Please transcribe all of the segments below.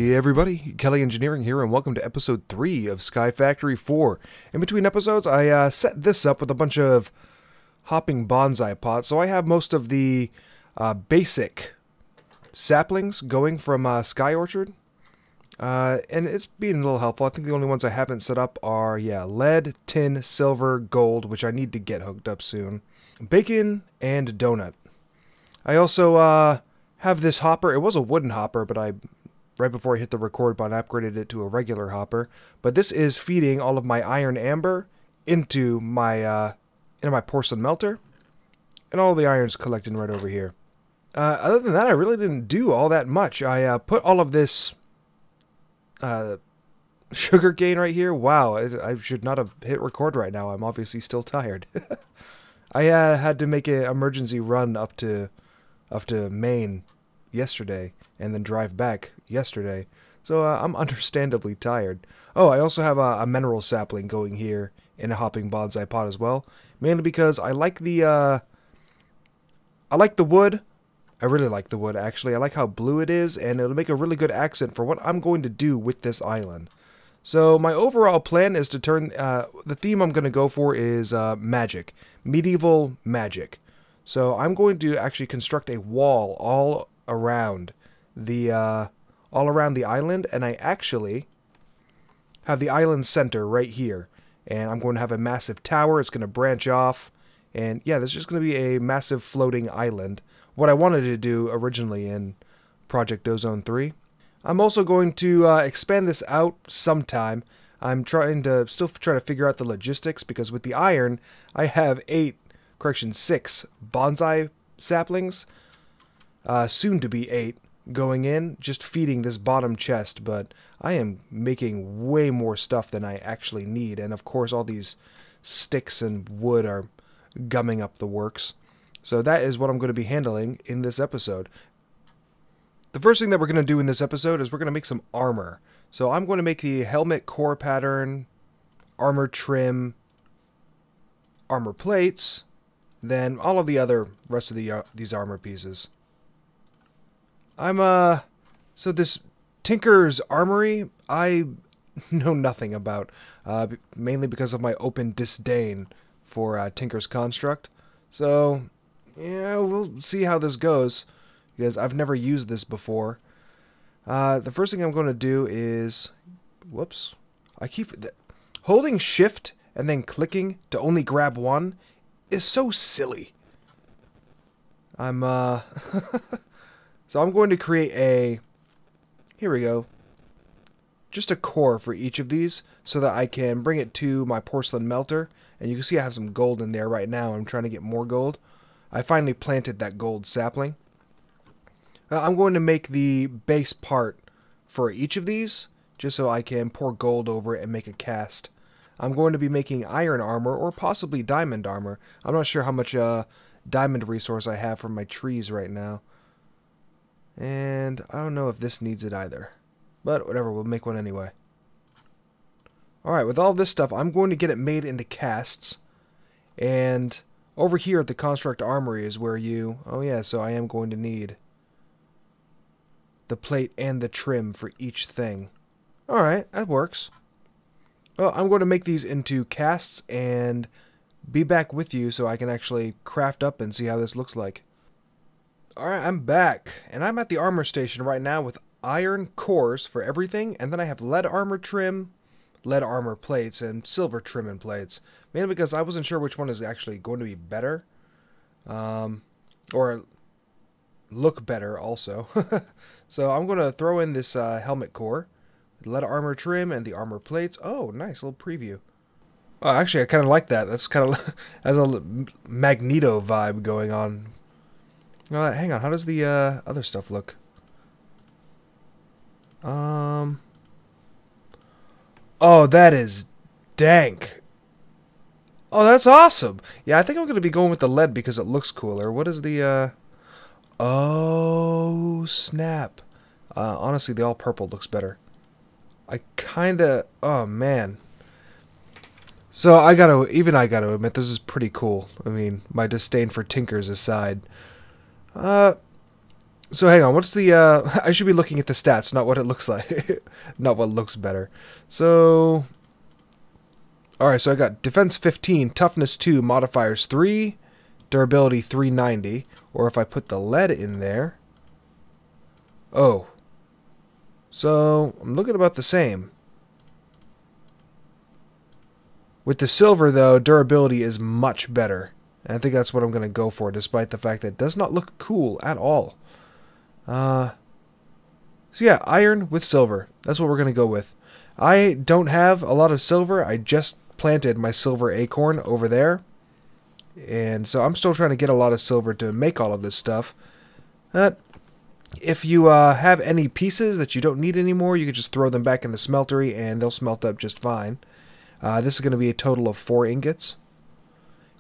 Hey everybody, Kelly Engineering here, and welcome to episode 3 of SkyFactory 4. In between episodes, I set this up with a bunch of hopping bonsai pots, so I have most of the basic saplings going from Sky Orchard. And it's being a little helpful. I think the only ones I haven't set up are, lead, tin, silver, gold, which I need to get hooked up soon, bacon, and donut. I also have this hopper. It was a wooden hopper, but right before I hit the record button, I upgraded it to a regular hopper. But this is feeding all of my iron amber into my porcelain melter, and all the iron's collecting right over here. Other than that, I really didn't do all that much. I put all of this sugar cane right here. Wow, I should not have hit record right now. I'm obviously still tired. I had to make an emergency run up to Maine yesterday and then drive back yesterday, so I'm understandably tired. Oh, I also have a mineral sapling going here in a hopping bonsai pot as well, mainly because I like the wood. I really like the wood, actually. I like how blue it is, and it'll make a really good accent for what I'm going to do with this island. So my overall plan is to turn the theme I'm going to go for is magic, medieval magic. So I'm going to actually construct a wall all around the island, and I actually have the island center right here. And I'm going to have a massive tower. It's going to branch off, and yeah, this is just going to be a massive floating island. What I wanted to do originally in Project Ozone 3. I'm also going to expand this out sometime. I'm still trying to figure out the logistics, because with the iron, I have 6 bonsai saplings, soon to be 8, going in, just feeding this bottom chest, but I am making way more stuff than I actually need, and of course all these sticks and wood are gumming up the works. So that is what I'm going to be handling in this episode. The first thing that we're going to do in this episode is we're going to make some armor. So I'm going to make the helmet core pattern, armor trim, armor plates, then all of the other rest of these armor pieces. So this Tinker's Armory, I know nothing about, mainly because of my open disdain for Tinker's Construct. So yeah, we'll see how this goes, because I've never used this before. The first thing I'm going to do is, whoops, I keep holding shift and then clicking to only grab one is so silly. So I'm going to create here we go, just a core for each of these so that I can bring it to my porcelain melter. And you can see I have some gold in there right now. I'm trying to get more gold. I finally planted that gold sapling. I'm going to make the base part for each of these, just so I can pour gold over it and make a cast. I'm going to be making iron armor, or possibly diamond armor. I'm not sure how much diamond resource I have from my trees right now. And I don't know if this needs it either. But whatever, we'll make one anyway. Alright, with all this stuff, I'm going to get it made into casts. And over here at the Construct Armory is where so I am going to need the plate and the trim for each thing. Alright, that works. Well, I'm going to make these into casts and be back with you so I can actually craft up and see how this looks like. Alright, I'm back, and I'm at the armor station right now with iron cores for everything, and then I have lead armor trim, lead armor plates, and silver trim and plates. Mainly because I wasn't sure which one is actually going to be better. Or look better also. So I'm going to throw in this helmet core, lead armor trim, and the armor plates. Oh, nice little preview. Oh, actually, I kind of like that. That's kind of has a Magneto vibe going on. Hang on, how does the other stuff look? Oh, that is dank. Oh, that's awesome. Yeah, I think I'm going to be going with the lead because it looks cooler. What is the, oh, snap. Honestly, the all purple looks better. Oh, man. So, I gotta admit, this is pretty cool. I mean, my disdain for Tinkers aside. So hang on, what's the, I should be looking at the stats, not what it looks like. Not what looks better. So, alright, so I got defense 15, toughness 2, modifiers 3, durability 390. Or if I put the lead in there, oh. So, I'm looking about the same. With the silver, though, durability is much better. And I think that's what I'm going to go for, despite the fact that it does not look cool at all. So yeah, iron with silver. That's what we're going to go with. I don't have a lot of silver. I just planted my silver acorn over there. And so I'm still trying to get a lot of silver to make all of this stuff. If you have any pieces that you don't need anymore, you can just throw them back in the smeltery and they'll smelt up just fine. This is going to be a total of 4 ingots.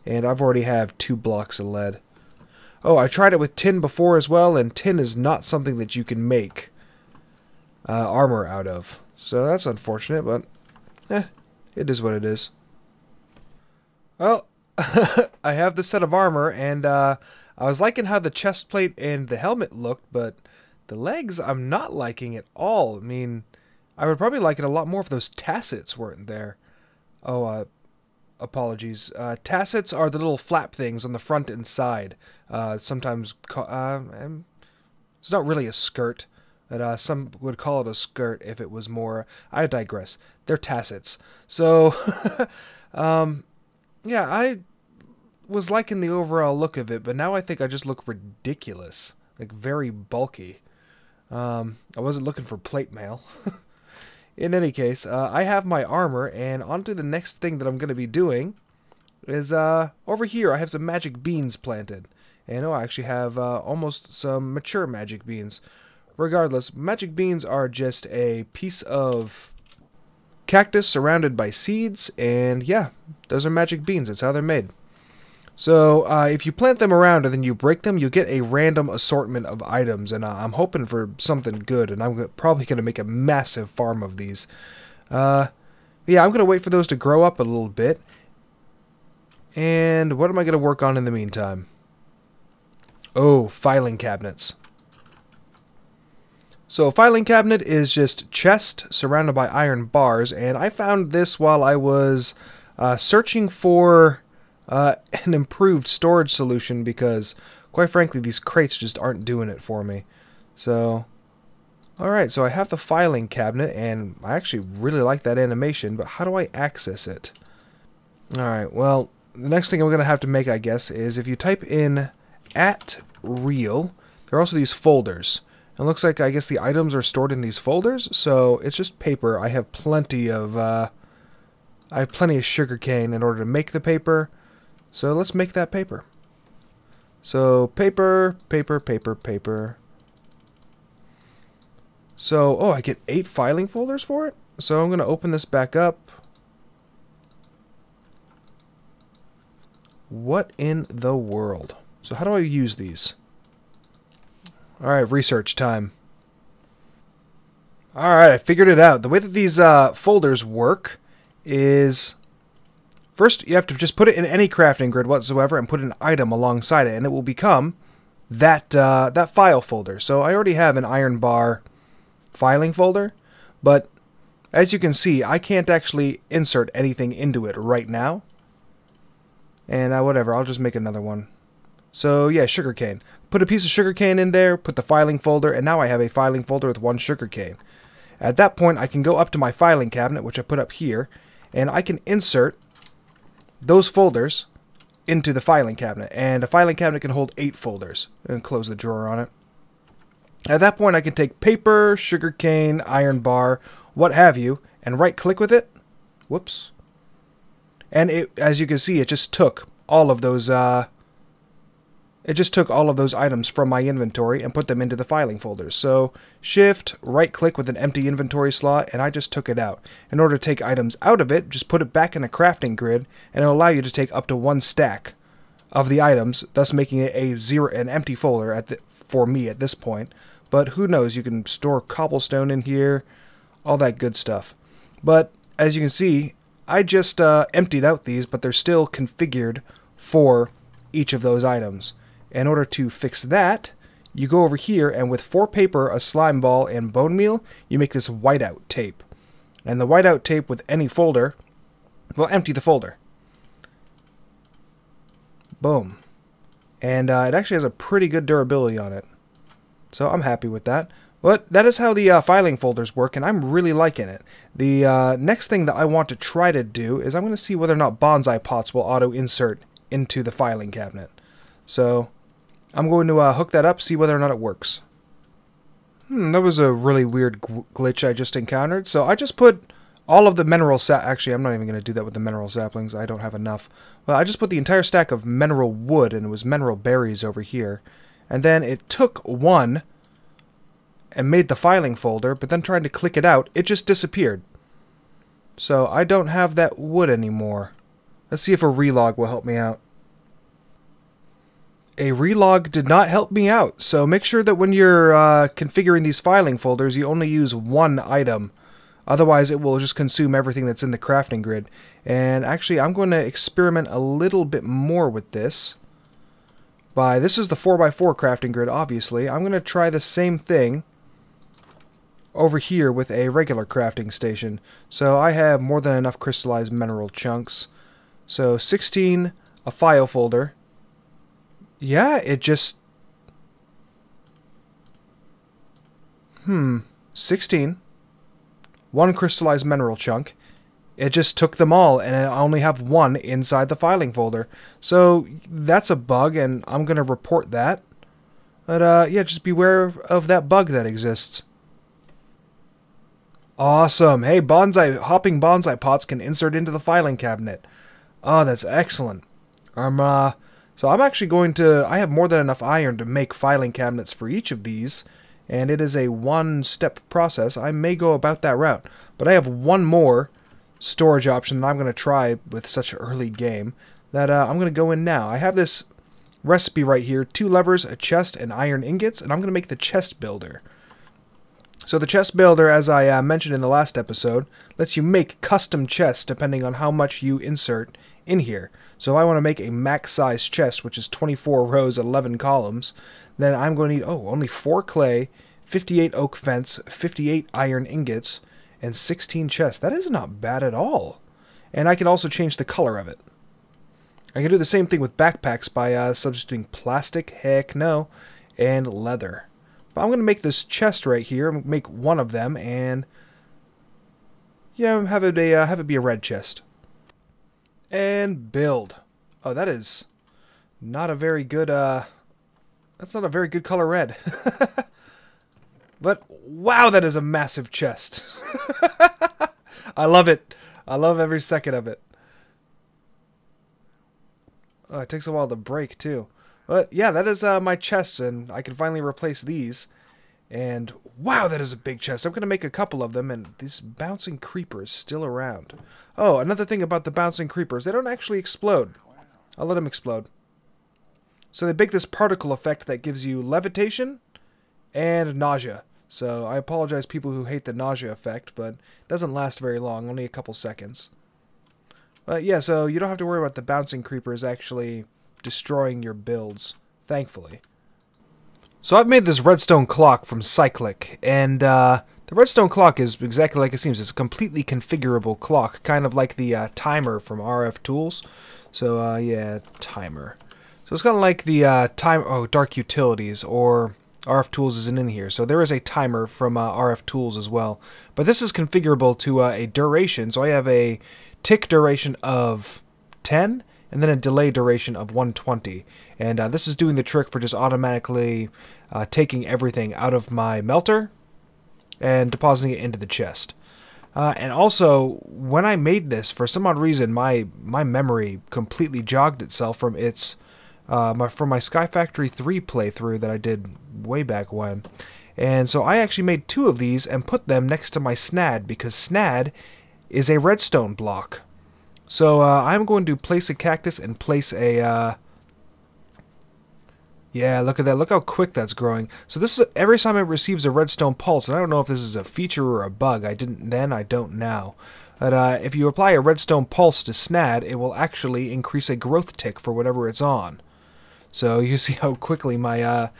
And I've already have 2 blocks of lead. Oh, I tried it with tin before as well, and tin is not something that you can make armor out of. So that's unfortunate, but it is what it is. Well, I have this set of armor, and I was liking how the chest plate and the helmet looked, but the legs I'm not liking at all. I mean, I would probably like it a lot more if those tassets weren't there. Oh, apologies. Tassets are the little flap things on the front and side. Sometimes it's not really a skirt, but some would call it a skirt if it was more. I digress. They're tassets. So, yeah, I was liking the overall look of it, but now I think I just look ridiculous, like very bulky. I wasn't looking for plate mail. In any case, I have my armor, and on to the next thing that I'm going to be doing is, over here I have some magic beans planted. And I actually have almost some mature magic beans. Regardless, magic beans are just a piece of cactus surrounded by seeds, and yeah, those are magic beans. That's how they're made. So, if you plant them around and then you break them, you get a random assortment of items, and I'm hoping for something good, and I'm probably going to make a massive farm of these. Yeah, I'm going to wait for those to grow up a little bit. And what am I going to work on in the meantime? Oh, filing cabinets. So a filing cabinet is just chest surrounded by iron bars, and I found this while I was searching for an improved storage solution because, quite frankly, these crates just aren't doing it for me. So, alright, so I have the filing cabinet, and I actually really like that animation, but how do I access it? Alright, well, the next thing I'm going to have to make, I guess, is if you type in @real, there are also these folders. It looks like, I guess, the items are stored in these folders, so it's just paper. I have plenty of sugarcane in order to make the paper. So let's make that paper. So paper. So, oh, I get 8 filing folders for it? So I'm going to open this back up. What in the world? So how do I use these? Alright, research time. Alright, I figured it out. The way that these folders work is... First, you have to just put it in any crafting grid whatsoever and put an item alongside it, and it will become that that file folder. So I already have an iron bar filing folder, but as you can see, I can't actually insert anything into it right now. And whatever, I'll just make another one. So yeah, sugarcane. Put a piece of sugarcane in there, put the filing folder, and now I have a filing folder with 1 sugarcane. At that point, I can go up to my filing cabinet, which I put up here, and I can insert those folders into the filing cabinet. And a filing cabinet can hold 8 folders. And close the drawer on it. At that point, I can take paper, sugarcane, iron bar, what have you, and right-click with it. Whoops. And it, as you can see, it just took all of those items from my inventory and put them into the filing folders. So shift, right click with an empty inventory slot, and I just took it out. In order to take items out of it, just put it back in a crafting grid, and it'll allow you to take up to 1 stack of the items, thus making it an empty folder for me at this point. But who knows, you can store cobblestone in here, all that good stuff. But as you can see, I just emptied out these, but they're still configured for each of those items. In order to fix that, you go over here, and with 4 paper, a slime ball, and bone meal, you make this whiteout tape. And the whiteout tape with any folder will empty the folder. Boom. And it actually has a pretty good durability on it. So I'm happy with that. But that is how the filing folders work, and I'm really liking it. The next thing that I want to try to do is I'm going to see whether or not bonsai pots will auto-insert into the filing cabinet. So I'm going to hook that up, see whether or not it works. That was a really weird glitch I just encountered. So I just put all of the mineral actually, I'm not even going to do that with the mineral saplings. I don't have enough. Well, I just put the entire stack of mineral wood, and it was mineral berries over here. And then it took one and made the filing folder, but then trying to click it out, it just disappeared. So I don't have that wood anymore. Let's see if a relog will help me out. A relog did not help me out, so make sure that when you're configuring these filing folders, you only use one item. Otherwise, it will just consume everything that's in the crafting grid. And actually, I'm going to experiment a little bit more with this. This is the 4x4 crafting grid, obviously. I'm going to try the same thing over here with a regular crafting station. So I have more than enough crystallized mineral chunks. So 16, a file folder. Yeah, it just... 16. One crystallized mineral chunk. It just took them all, and I only have one inside the filing folder. So that's a bug, and I'm going to report that. But yeah, just beware of that bug that exists. Awesome. Hey, hopping bonsai pots can insert into the filing cabinet. Oh, that's excellent. So I'm actually going to... I have more than enough iron to make filing cabinets for each of these, and it is a one-step process. I may go about that route, but I have one more storage option that I'm going to try with such an early game that I'm going to go in now. I have this recipe right here, 2 levers, a chest, and iron ingots, and I'm going to make the chest builder. So the chest builder, as I mentioned in the last episode, lets you make custom chests depending on how much you insert in here. So if I want to make a max size chest, which is 24 rows, 11 columns, then I'm going to need, only 4 clay, 58 oak fence, 58 iron ingots, and 16 chests. That is not bad at all. And I can also change the color of it. I can do the same thing with backpacks by substituting plastic, heck no, and leather. But I'm going to make this chest right here. I'm going to make one of them, and yeah, have it be a red chest. And build. Oh, that is not a very good, that's not a very good color red. But, wow, that is a massive chest. I love it. I love every second of it. Oh, it takes a while to break, too. But, yeah, that is my chest, and I can finally replace these. And, wow, that is a big chest. I'm going to make a couple of them, and this bouncing creeper is still around. Oh, another thing about the bouncing creepers, they don't actually explode. I'll let them explode. So they make this particle effect that gives you levitation and nausea. So I apologize people who hate the nausea effect, but it doesn't last very long, only a couple seconds. But yeah, so you don't have to worry about the bouncing creepers actually destroying your builds, thankfully. So I've made this redstone clock from Cyclic, and the redstone clock is exactly like it seems. It's a completely configurable clock, kind of like the timer from RF Tools. So yeah, timer. So it's kind of like the Dark Utilities, or RF Tools isn't in here. So there is a timer from RF Tools as well. But this is configurable to a duration. So I have a tick duration of 10 and then a delay duration of 120. And this is doing the trick for just automatically taking everything out of my melter and depositing it into the chest. And also, when I made this, for some odd reason, my memory completely jogged itself from its from my SkyFactory 3 playthrough that I did way back when. And so I actually made 2 of these and put them next to my SNAD, because SNAD is a redstone block. So I'm going to place a cactus and place a... yeah, look at that. Look how quick that's growing. So this is every time it receives a redstone pulse, and I don't know if this is a feature or a bug. I didn't then, I don't now. But if you apply a redstone pulse to SNAD, it will actually increase a growth tick for whatever it's on. So you see how quickly my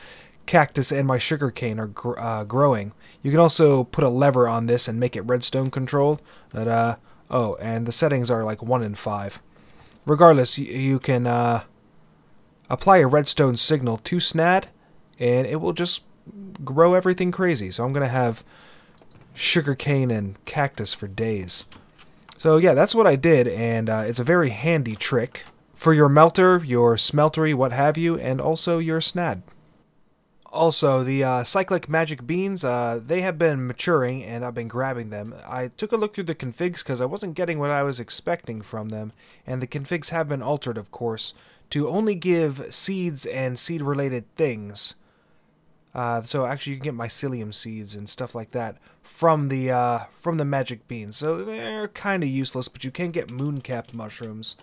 cactus and my sugarcane are growing. You can also put a lever on this and make it redstone controlled. But, oh, and the settings are like 1 and 5. Regardless, you can apply a redstone signal to SNAD, and it will just grow everything crazy. So I'm going to have sugarcane and cactus for days. So yeah, that's what I did, and it's a very handy trick for your melter, your smeltery, what have you, and also your SNAD. Also, the cyclic magic beans, they have been maturing, and I've been grabbing them. I took a look through the configs because I wasn't getting what I was expecting from them, and the configs have been altered, of course, to only give seeds and seed-related things. So actually, you can get mycelium seeds and stuff like that from the magic beans. So they're kind of useless, but you can get mooncapped mushrooms,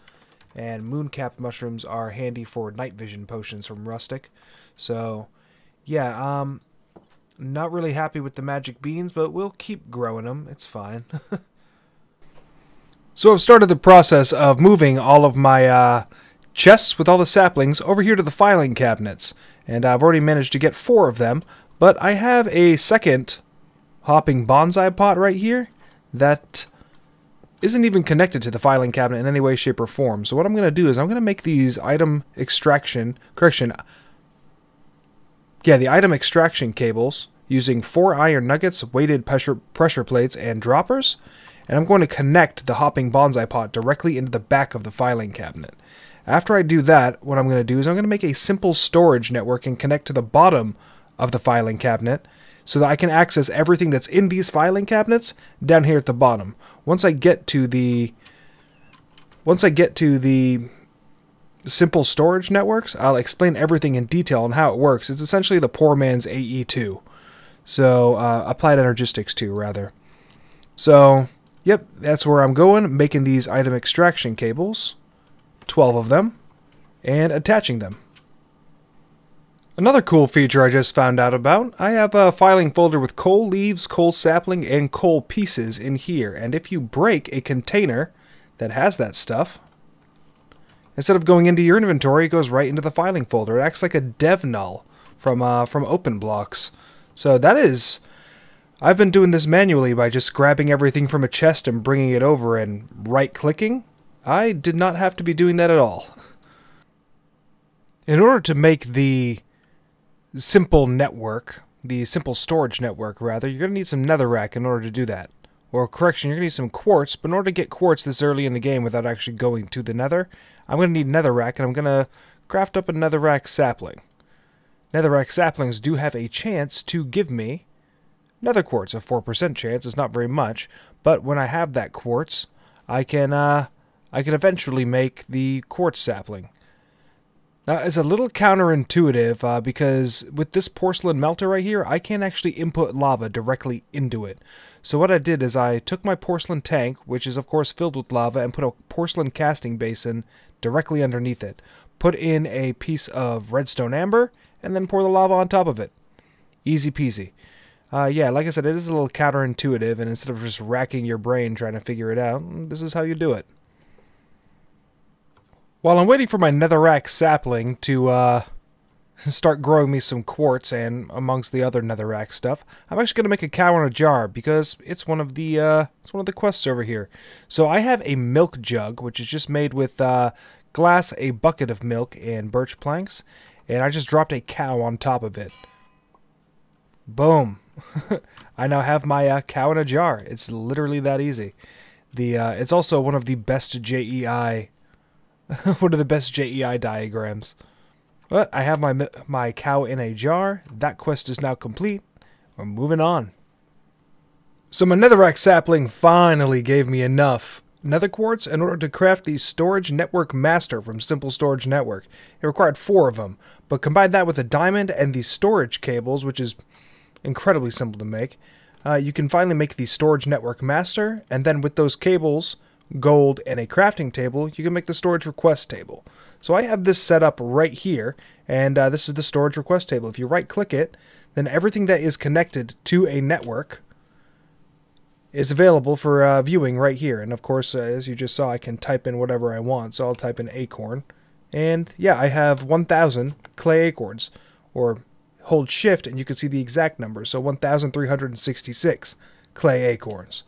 and mooncapped mushrooms are handy for night vision potions from Rustic. So yeah, not really happy with the magic beans, but we'll keep growing them. It's fine. So I've started the process of moving all of my chests with all the saplings over here to the filing cabinets. And I've already managed to get 4 of them, but I have a second hopping bonsai pot right here that isn't even connected to the filing cabinet in any way, shape, or form. So what I'm going to do is I'm going to make these item extraction cables using 4 iron nuggets, weighted pressure plates, and droppers. And I'm going to connect the hopping bonsai pot directly into the back of the filing cabinet. After I do that, what I'm going to do is I'm going to make a simple storage network and connect to the bottom of the filing cabinet so that I can access everything that's in these filing cabinets down here at the bottom. Once I get to the simple storage networks, I'll explain everything in detail on how it works. It's essentially the poor man's AE2. So, Applied Energistics 2, rather. So, yep, that's where I'm going, making these item extraction cables. 12 of them, and attaching them. Another cool feature I just found out about, I have a filing folder with coal leaves, coal sapling, and coal pieces in here, and if you break a container that has that stuff, instead of going into your inventory, it goes right into the filing folder. It acts like a dev null from OpenBlocks. So that is, I've been doing this manually by just grabbing everything from a chest and bringing it over and right-clicking. I did not have to be doing that at all. In order to make the simple network, the simple storage network rather, you're going to need some netherrack in order to do that. Or correction, you're going to need some quartz, but in order to get quartz this early in the game without actually going to the nether, I'm going to need netherrack, and I'm going to craft up a netherrack sapling. Netherrack saplings do have a chance to give me nether quartz. A 4% chance is not very much, but when I have that quartz, I can eventually make the quartz sapling. Now, it's a little counterintuitive because with this porcelain melter right here, I can't actually input lava directly into it. So what I did is I took my porcelain tank, which is of course filled with lava, and put a porcelain casting basin directly underneath it. Put in a piece of redstone amber, and then pour the lava on top of it. Easy peasy. Yeah, like I said, it is a little counterintuitive, and instead of just racking your brain trying to figure it out, this is how you do it. While I'm waiting for my netherrack sapling to start growing me some quartz and amongst the other netherrack stuff, I'm actually going to make a cow in a jar because it's one of the quests over here. So I have a milk jug, which is just made with glass, a bucket of milk, and birch planks, and I just dropped a cow on top of it. Boom! I now have my cow in a jar. It's literally that easy. It's also one of the best JEI. One of the best JEI diagrams. But I have my cow in a jar. That quest is now complete. We're moving on. So my netherrack sapling finally gave me enough nether quartz in order to craft the storage network master from Simple Storage Network. It required 4 of them, but combine that with a diamond and the storage cables, which is incredibly simple to make, you can finally make the storage network master, and then with those cables, gold, and a crafting table, you can make the storage request table. So I have this set up right here, and this is the storage request table. If you right click it, then everything that is connected to a network is available for viewing right here. And of course, as you just saw, I can type in whatever I want. So I'll type in acorn, and yeah, I have 1,000 clay acorns, or hold shift and you can see the exact number. So 1,366 clay acorns.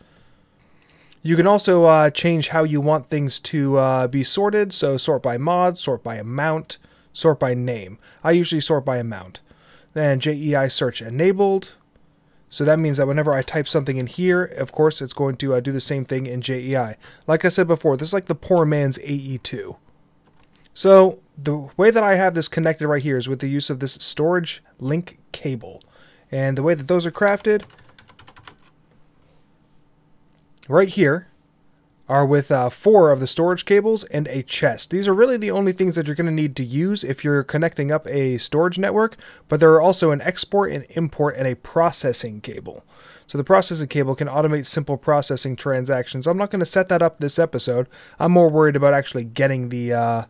You can also change how you want things to be sorted. So sort by mod, sort by amount, sort by name. I usually sort by amount. Then JEI search enabled. So that means that whenever I type something in here, of course, it's going to do the same thing in JEI. Like I said before, this is like the poor man's AE2. So the way that I have this connected right here is with the use of this storage link cable. And the way that those are crafted right here are with 4 of the storage cables and a chest. These are really the only things that you're going to need to use if you're connecting up a storage network, but there are also an export and import and a processing cable. So the processing cable can automate simple processing transactions. I'm not going to set that up this episode. I'm more worried about actually getting the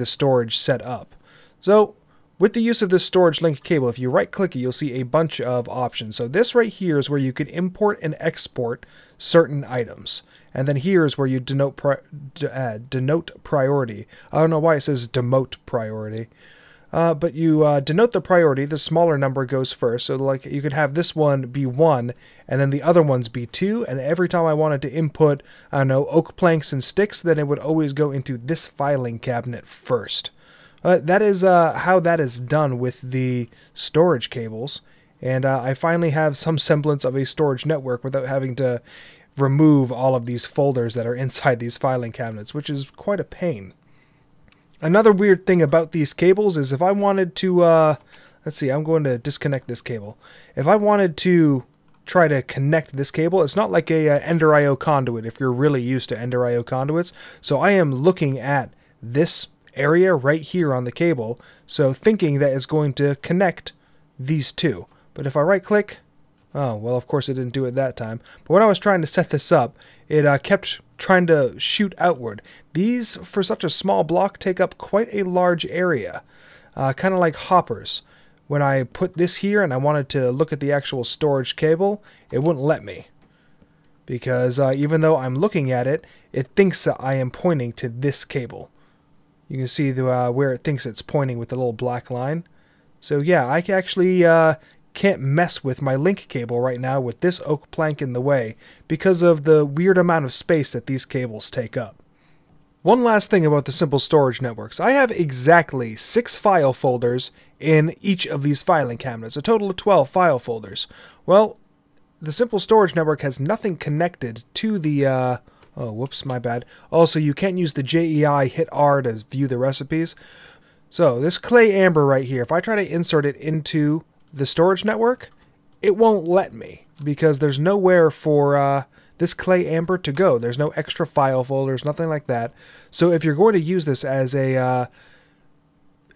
storage set up. So with the use of this storage link cable, if you right click it, you'll see a bunch of options. So this right here is where you can import and export certain items. And then here is where you denote priority. I don't know why it says demote priority. But you denote the priority. The smaller number goes first. So like you could have this one be 1 and then the other ones be 2. And every time I wanted to input, I don't know, oak planks and sticks, then it would always go into this filing cabinet first. That is how that is done with the storage cables. And I finally have some semblance of a storage network without having to remove all of these folders that are inside these filing cabinets, which is quite a pain. Another weird thing about these cables is if I wanted to, let's see, I'm going to disconnect this cable. If I wanted to try to connect this cable, it's not like a Ender IO conduit if you're really used to Ender IO conduits. So I am looking at this area right here on the cable, so thinking that it's going to connect these two. But if I right click, oh, well, of course it didn't do it that time. But when I was trying to set this up, it kept trying to shoot outward. These, for such a small block, take up quite a large area, kind of like hoppers. When I put this here and I wanted to look at the actual storage cable, it wouldn't let me. Because even though I'm looking at it, it thinks that I am pointing to this cable. You can see the, where it thinks it's pointing with the little black line. So yeah, I actually can't mess with my link cable right now with this oak plank in the way because of the weird amount of space that these cables take up. One last thing about the simple storage networks. I have exactly 6 file folders in each of these filing cabinets, a total of 12 file folders. Well, the simple storage network has nothing connected to the oh, whoops, my bad. Also, you can't use the JEI hit R to view the recipes. So this clay amber right here, if I try to insert it into the storage network, it won't let me because there's nowhere for this clay amber to go. There's no extra file folders, nothing like that. So if you're going to use this as a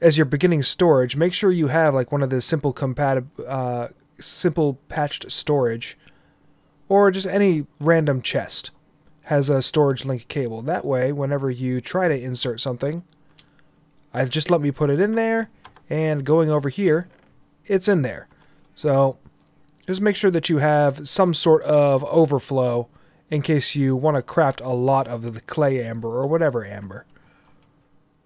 as your beginning storage, make sure you have like one of the simple patched storage, or just any random chest has a storage link cable. That way, whenever you try to insert something, just let me put it in there, and going over here, it's in there. So just make sure that you have some sort of overflow in case you want to craft a lot of the clay amber or whatever amber.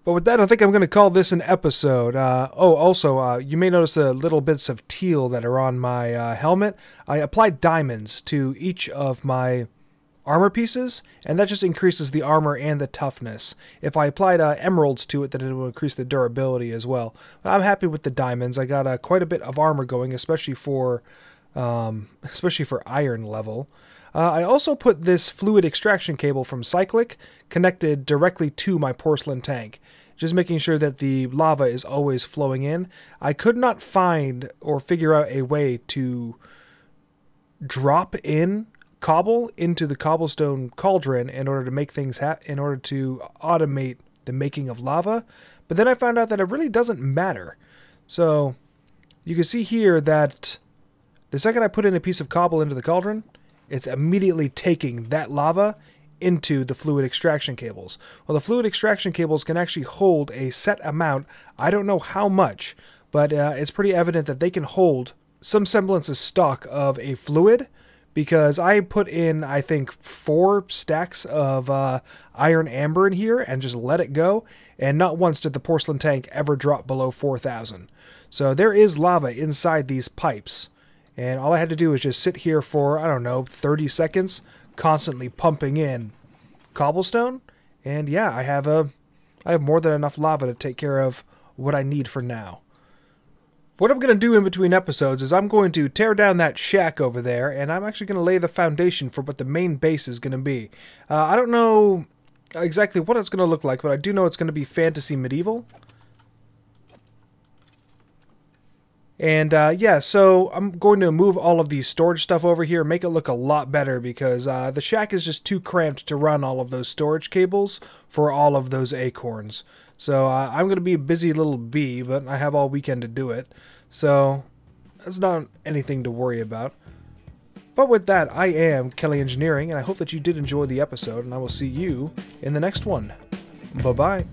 But with that, I think I'm going to call this an episode. Oh, also, you may notice the little bits of teal that are on my helmet. I applied diamonds to each of my armor pieces, and that just increases the armor and the toughness. If I applied emeralds to it, then it will increase the durability as well. I'm happy with the diamonds. I got quite a bit of armor going, especially for iron level. I also put this fluid extraction cable from Cyclic connected directly to my porcelain tank, just making sure that the lava is always flowing in. I could not find or figure out a way to drop in cobble into the cobblestone cauldron in order to make things in order to automate the making of lava, but then I found out that it really doesn't matter. So you can see here that the second I put in a piece of cobble into the cauldron, it's immediately taking that lava into the fluid extraction cables. Well, the fluid extraction cables can actually hold a set amount. I don't know how much, but it's pretty evident that they can hold some semblance of stock of a fluid, because I put in, I think, 4 stacks of iron amber in here and just let it go, and not once did the porcelain tank ever drop below 4,000. So there is lava inside these pipes, and all I had to do was just sit here for, I don't know, 30 seconds, constantly pumping in cobblestone, and yeah, I have more than enough lava to take care of what I need for now. What I'm going to do in between episodes is I'm going to tear down that shack over there, and I'm actually going to lay the foundation for what the main base is going to be. I don't know exactly what it's going to look like, but I do know it's going to be fantasy medieval. And yeah, so I'm going to move all of these storage stuff over here, make it look a lot better, because the shack is just too cramped to run all of those storage cables for all of those acorns. So I'm going to be a busy little bee, but I have all weekend to do it. So that's not anything to worry about. But with that, I am Kelly Engineering, and I hope that you did enjoy the episode, and I will see you in the next one. Bye-bye.